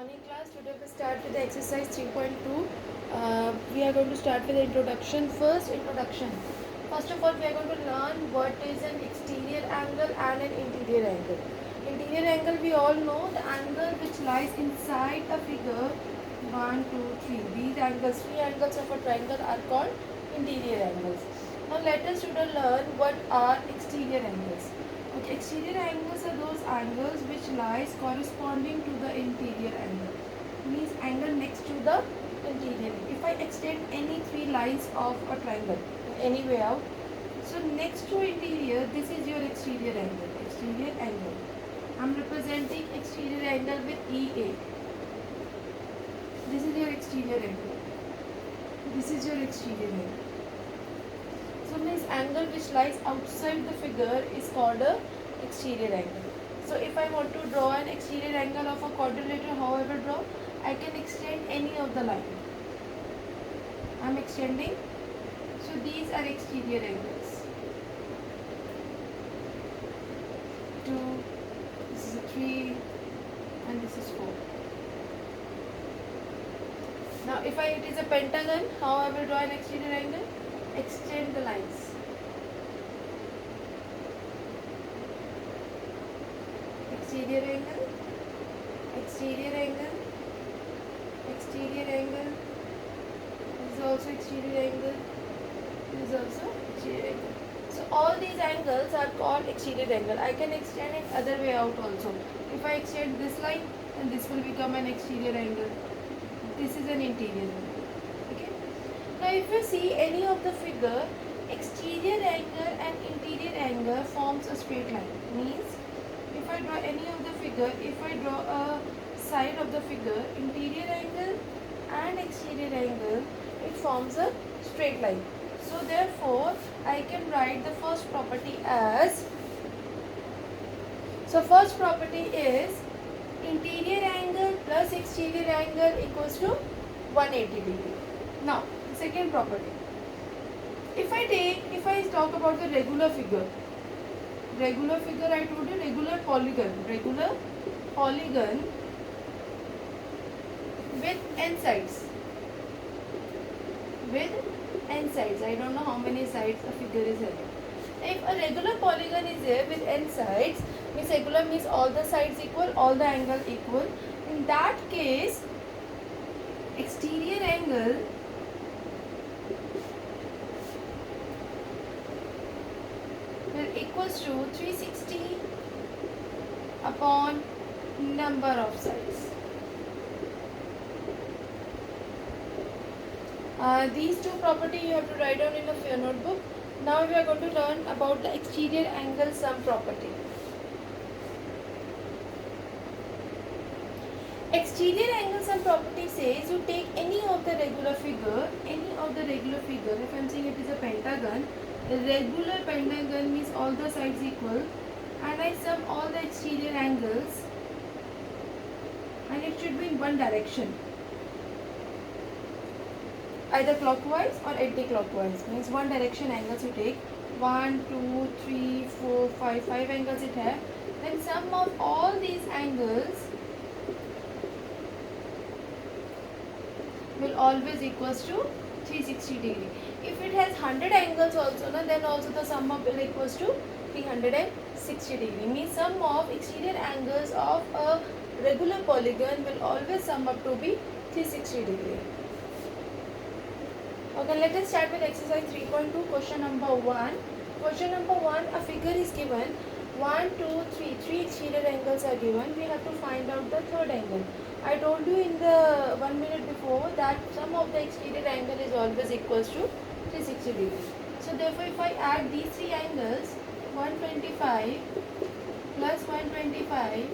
Morning class. Today we start with the exercise 3.2. We are going to start with the introduction. First, introduction. First of all, we are going to learn what is an exterior angle and an interior angle. Interior angle, we all know the angle which lies inside a figure 1, 2, 3. These angles, three angles of a triangle are called interior angles. Now let us learn what are exterior angles. Okay, exterior angles are those angles which lies corresponding to the interior angle. Means angle next to the interior. If I extend any three lines of a triangle any way out, so next to interior, this is your exterior angle. Exterior angle. I am representing exterior angle with EA. This is your exterior angle. This is your exterior angle. So this angle which lies outside the figure is called a exterior angle. So if I want to draw an exterior angle of a quadrilateral, however draw, I can extend any of the line. I am extending. So these are exterior angles. 2, this is a 3, and this is 4. Now if it is a pentagon, how I will draw an exterior angle? Extend the lines. Exterior angle, exterior angle, exterior angle. This is also exterior angle. This is also exterior angle. So all these angles are called exterior angle. I can extend it other way out also. If I extend this line, then this will become an exterior angle. This is an interior angle. Okay. Now if you see any of the figure, exterior angle and interior angle forms a straight line. Means if I draw any of the figure, if I draw a side of the figure, interior angle and exterior angle, it forms a straight line. So therefore, I can write the first property as, so first property is interior angle plus exterior angle equals to 180 degree. Now, second property. If I talk about the regular figure I told you regular polygon with n sides. I don't know how many sides a figure is having. If a regular polygon is there with n sides, means regular means all the sides equal, all the angle equal. In that case, exterior angle will equals to 360 upon number of sides. These two property you have to write down in your notebook. Now we are going to learn about the exterior angle sum property. Exterior angle sum property says you take any of the regular figure, if I am saying it is a pentagon, a regular pentagon means all the sides equal, and I sum all the exterior angles, and it should be in one direction, either clockwise or anti-clockwise. Means one direction angles you take, 1, 2, 3, 4, 5 angles it has. Then sum of all these angles will always equals to 360 degree. If it has 100 angles also, then also the sum of will equals to 360 degree. Means sum of exterior angles of a regular polygon will always sum up to be 360 degree. Okay, let us start with exercise 3.2. Question number 1. Question number 1, a figure is given. 1, 2, 3. Three exterior angles are given. We have to find out the third angle. I told you in the 1 minute before that sum of the exterior angle is always equals to 360 degree. So therefore, if I add these three angles, 125 plus 125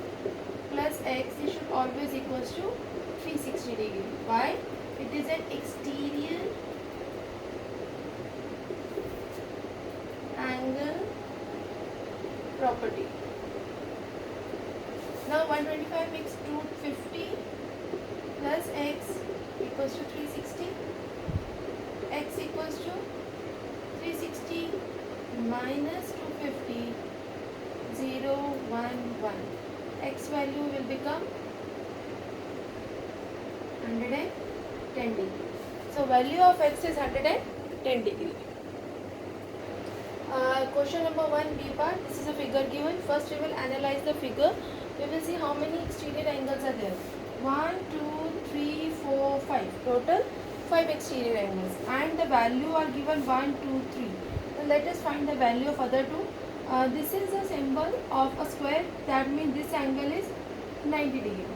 plus x, this should always equals to 360 degree. Why? It is an exterior angle property. Now 125 makes 250 plus x equals to 360. X equals to 360 minus 250, 0, 1, 1. X value will become 110 degree. So value of x is 110 degree. Question number 1b part. This is a figure given. First we will analyze the figure. We will see how many exterior angles are there. 1, 2, 3, 4, 5. Total 5 exterior angles. And the value are given 1, 2, 3. So let us find the value of other two. This is a symbol of a square. That means this angle is 90 degree.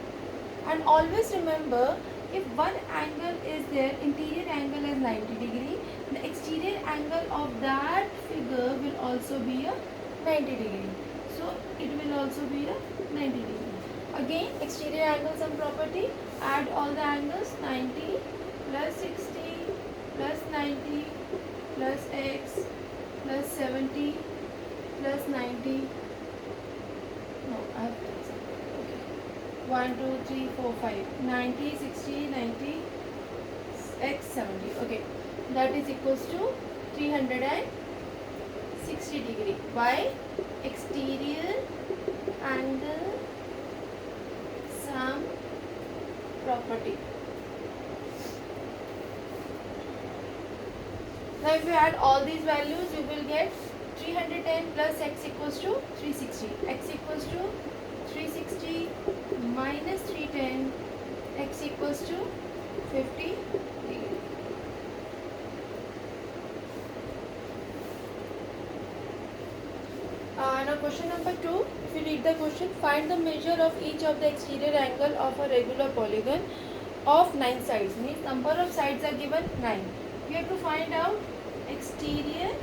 And always remember, if one angle is there, interior angle is 90 degree, the exterior angle of that figure will also be a 90 degree. So it will also be a 90 degree. Again, exterior angle sum property, add all the angles, 90 plus 60 plus 90 plus x plus 70 plus 90. No, I have to do something. Okay. 1, 2, 3, 4, 5. 90, 60, 90, x 70. Okay. That is equals to 360 degree. Why? Exterior angle sum property. Now if you add all these values, you will get 310 plus x equals to 360. X equals to 360 minus 310. X equals to 50 degree. Now question number 2. If you read the question, find the measure of each of the exterior angle of a regular polygon of 9 sides. Means number of sides are given 9. We have to find out exterior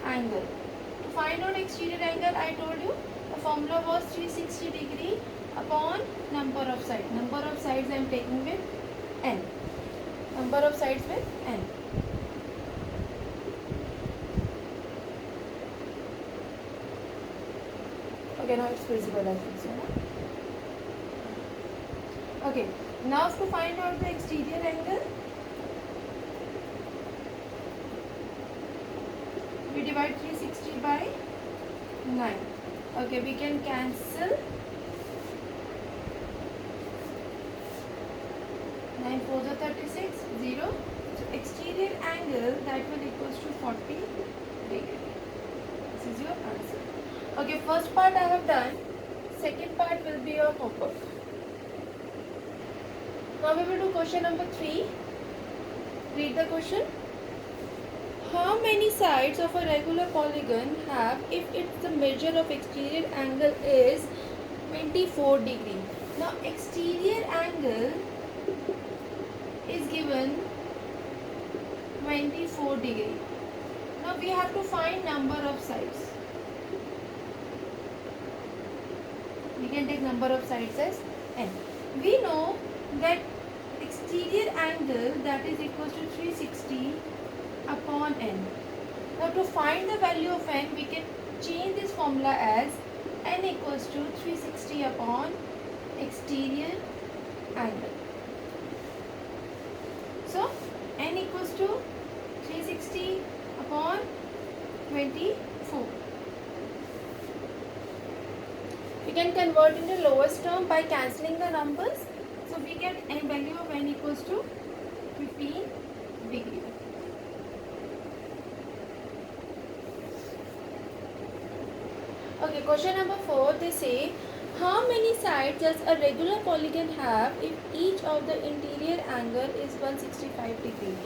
angle. To find out exterior angle, I told you the formula was 360 degree upon number of sides. Number of sides I am taking with n. Number of sides with n. Okay, now it's visible, I think so. Okay, now to find out the exterior angle, we divide 360 by 9. Okay, we can cancel 9 4s are 36, 0. So exterior angle, that will equals to 40 degree. This is your answer. Okay, first part I have done. Second part will be your homework. Now we will do question number 3. Read the question. How many sides of a regular polygon have if it's the measure of exterior angle is 24 degree? Now exterior angle is given 24 degree. Now we have to find number of sides. We can take number of sides as n. We know that exterior angle, that is equals to 360 upon n. Now to find the value of n, we can change this formula as n equals to 360 upon exterior angle. So n equals to 360 upon 24. We can convert in the lowest term by cancelling the numbers. So we get a value of n equals to 15 degree. Okay, question number 4. They say, how many sides does a regular polygon have if each of the interior angle is 165 degree?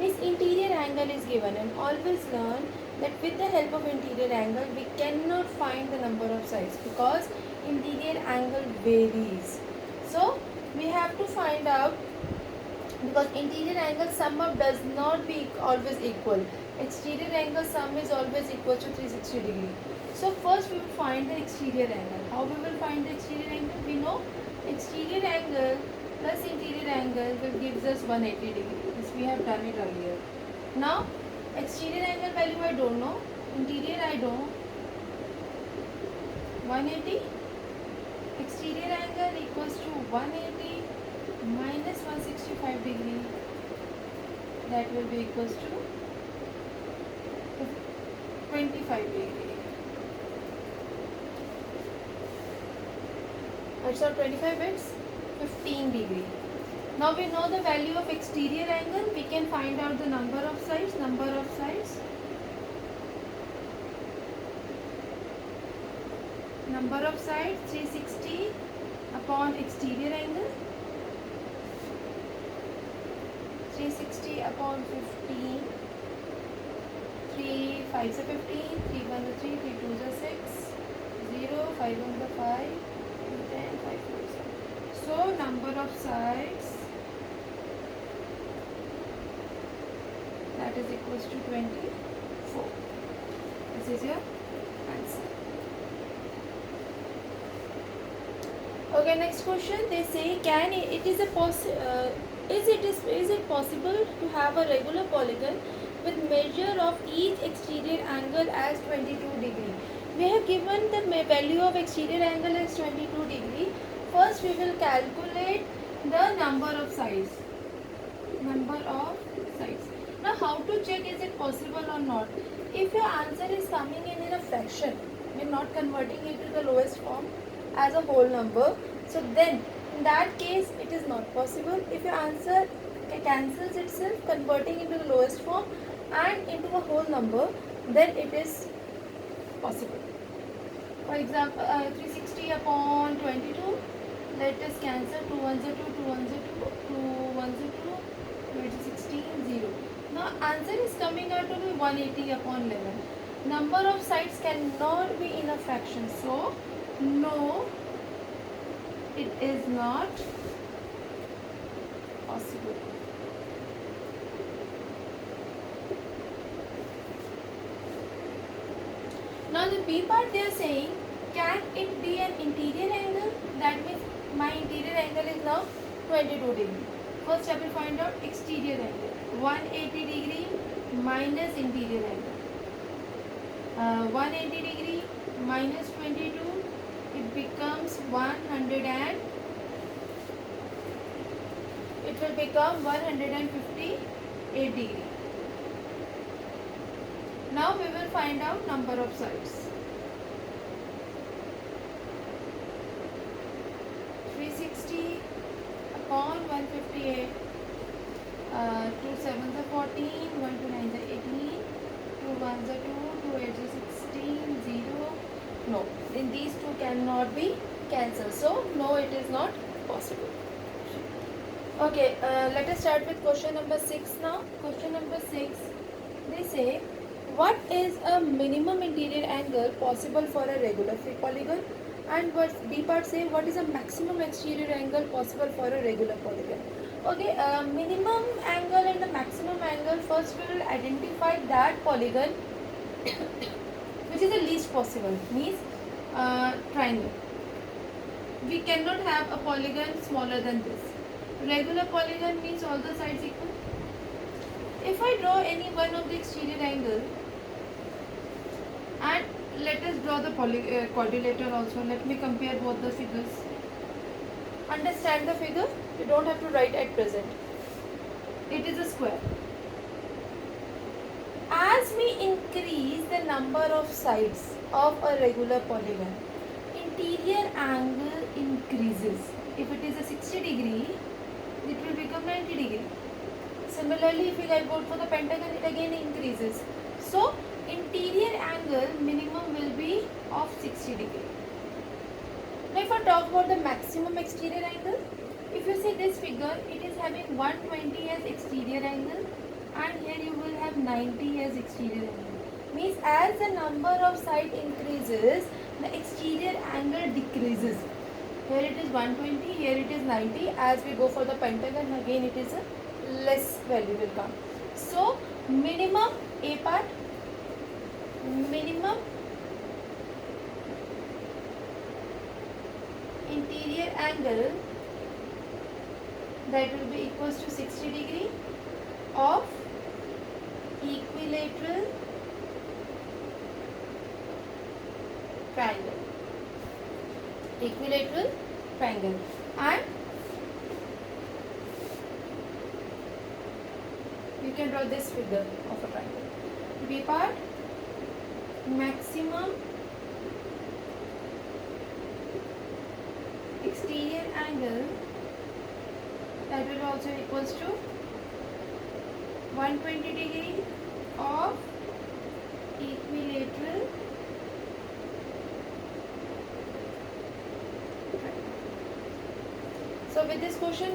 Means interior angle is given, and always learn that with the help of interior angle we cannot find the number of sides because interior angle varies. So we have to find out, because interior angle sum up does not be always equal. Exterior angle sum is always equal to 360 degree. So first we will find the exterior angle. How we will find the exterior angle? We know exterior angle plus interior angle will gives us 180 degree. This we have done it earlier. Now exterior angle value I don't know, interior I know. 180 exterior angle equals to 180 minus 165 degree, that will be equals to 25 degree. It's not 25, it's 15 degree. Now we know the value of exterior angle. We can find out the number of sides. Number of sides. Number of sides 360 upon exterior angle. 360 upon 15. 3 5s are 15. 3 1s are 3. 3 2s are 6. 0 5 1s are 5. 10 5 4s are. So number of sides, that is equals to 24. This is your answer. Okay, next question. They say, is it possible to have a regular polygon with measure of each exterior angle as 22 degree? We have given the value of exterior angle as 22 degree. First we will calculate the number of sides. Number of sides. Now how to check is it possible or not? If your answer is coming in a fraction, we are not converting it to the lowest form as a whole number, so then in that case it is not possible. If your answer cancels itself converting into the lowest form and into a whole number, then it is possible. For example, 360 upon 22, let us cancel. 2 1s are 2, 2 1s are 2, 2 1s are 2, 2 8 is 16, 0. Now answer is coming out to be 180 upon 11. Number of sides cannot be in a fraction, so no, it is not possible. Now the B part they are saying, can it be an interior angle? That means my interior angle is now 22 degree. First I will find out exterior angle. 180 degree minus interior angle. 180 degree minus 22, it becomes 100 and it will become 158 degree. Now we will find out number of sides. 360 upon 158. 2 7s are 14, 1 2 9s are 18, 2 1s are 2, 2 8s are 16, 0. No, in these two cannot be cancelled. So no, it is not possible. Okay, let us start with question number 6 now. Question number 6, they say, what is a minimum interior angle possible for a regular polygon? And what B part say, what is a maximum exterior angle possible for a regular polygon? Okay, minimum angle and the maximum angle, first we will identify that polygon which is the least possible, means triangle. We cannot have a polygon smaller than this. Regular polygon means all the sides equal. If I draw any one of the exterior angle, and let us draw the quadrilateral also. Let me compare both the figures. Understand the figure? You don't have to write at present. It is a square. As we increase the number of sides of a regular polygon, interior angle increases. If it is a 60 degree, it will become 90 degree. Similarly, if we go for the pentagon, it again increases. So interior angle minimum will be of 60 degree. Now if I talk about the maximum exterior angle, if you see this figure, it is having 120 as exterior angle and here you will have 90 as exterior angle. Means as the number of side increases, the exterior angle decreases. Here it is 120, here it is 90. As we go for the pentagon, again it is a less value will come. So minimum A part, minimum interior angle, that will be equals to 60 degree of equilateral triangle. Equilateral triangle. And you can draw this figure of a triangle. B part, maximum exterior angle, that will also equals to 120 degree of equilateral triangle. So with this question,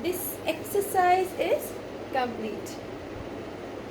this exercise is complete.